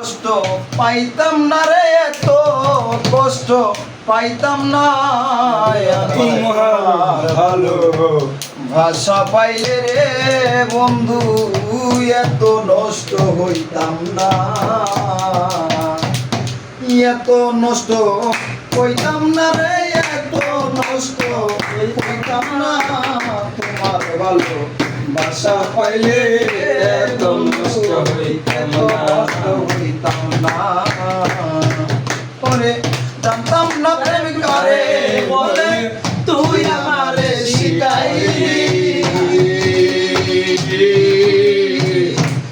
কষ্ট পাইতাম না রে, এত কষ্ট পাইতাম না তোমার ভালো ভাষা পাইলে রে বন্ধু এত নষ্ট হইতাম না, এত নষ্ট হইতাম না রে, এত নষ্ট হইতাম না। তোমার ভালো ভাষা পাইলে এত নষ্ট হইতাম না। ওরে জানতাম না প্রেম করে বলে তুই আমারে শিখাইলি,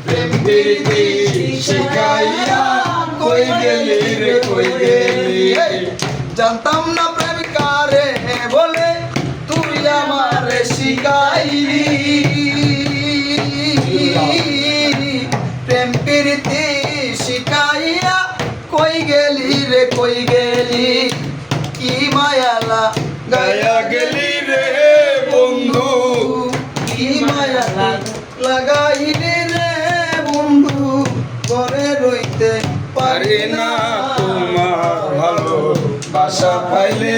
প্রেম প্রীতি শিখাইয়া কই গেলি রে কই গেলি। জানতাম না প্রেম করে বলে তুই আমারে শিখাইলি, প্রেম প্রীতি শিখাইয়া কই গেলি রে কই গেলি। কি মায়ালা গায়া গেলি রে বন্ধু, কি মায়ালা লাগাইলি রে বন্ধু, করে রইতে পারি পারি না তোমার ভালো বাসা পাইলে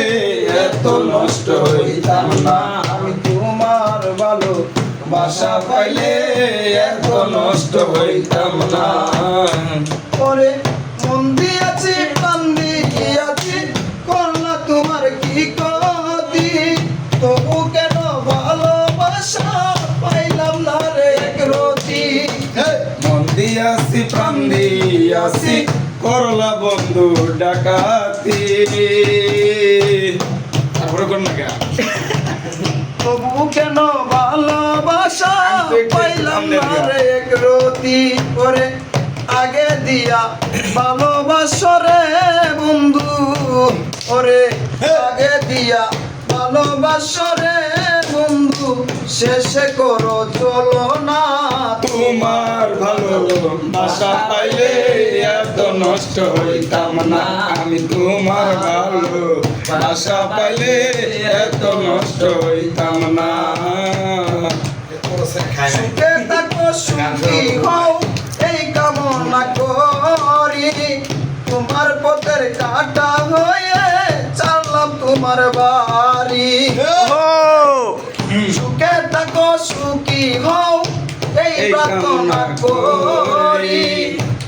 এত নষ্ট হইতাম না। আমি তোমার ভালো বাসা পাইলে এত নষ্ট হইতাম না। করে মন দিয়াছি প্রাণ দিয়াছি, করলা তোমার কি ক্ষতি, তবু কেন ভালোবাসা পাইলাম না রে এক রতি। মন দিয়াছি প্রাণ দিয়াছি করলা বন্ধু ডাকাতি। তারপরে কোন না তবু কেন ভালোবাসা পাইলাম না রে এক রতি। করে আগে দিয়া ভালোবাসো রে বন্ধু, ওরে আগে দিয়া ভালোবাসো রে বন্ধু, শেষে করো চলো না। তোমার ভালো বাসা পাইলে এত নষ্ট হইতাম না। আমি তোমার ভালো বাসা পাইলে এত নষ্ট হইতাম না। সুখে থাকো সুখী হও এই কামনা করি, তোমার পথের কাটা হয়ে চাললাম তোমার বাড়ি। সুখে থাকো সুখী হও এই প্রার্থনা করি,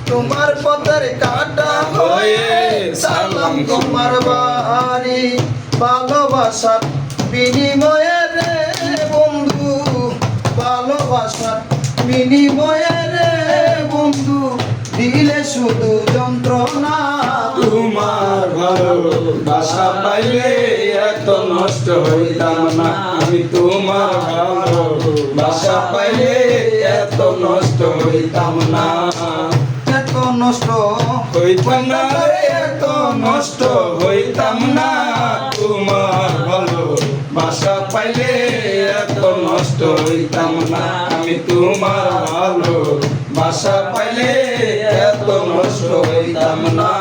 তোমার পথের কাটা হয়ে চাললাম তোমার বাড়ি। ভালোবাসার বিনিময়ে রে বন্ধু, ভালোবাসার বিনিময়ে রে বন্ধু, দিলে শুধু যন্ত্রণা। তোমার ভালো বাসা পাইলে এত নষ্ট হইতাম না। আমি তোমার ভালো বাসা পাইলে এত নষ্ট হইতাম না। এত নষ্ট হইতাম না রে, এত নষ্ট হইতাম না। তোমার ভালো বাসা পাইলে এত নষ্ট হইতাম না। আমি তোমার ভালো বাসা পাইলে এত নষ্ট হইতাম না।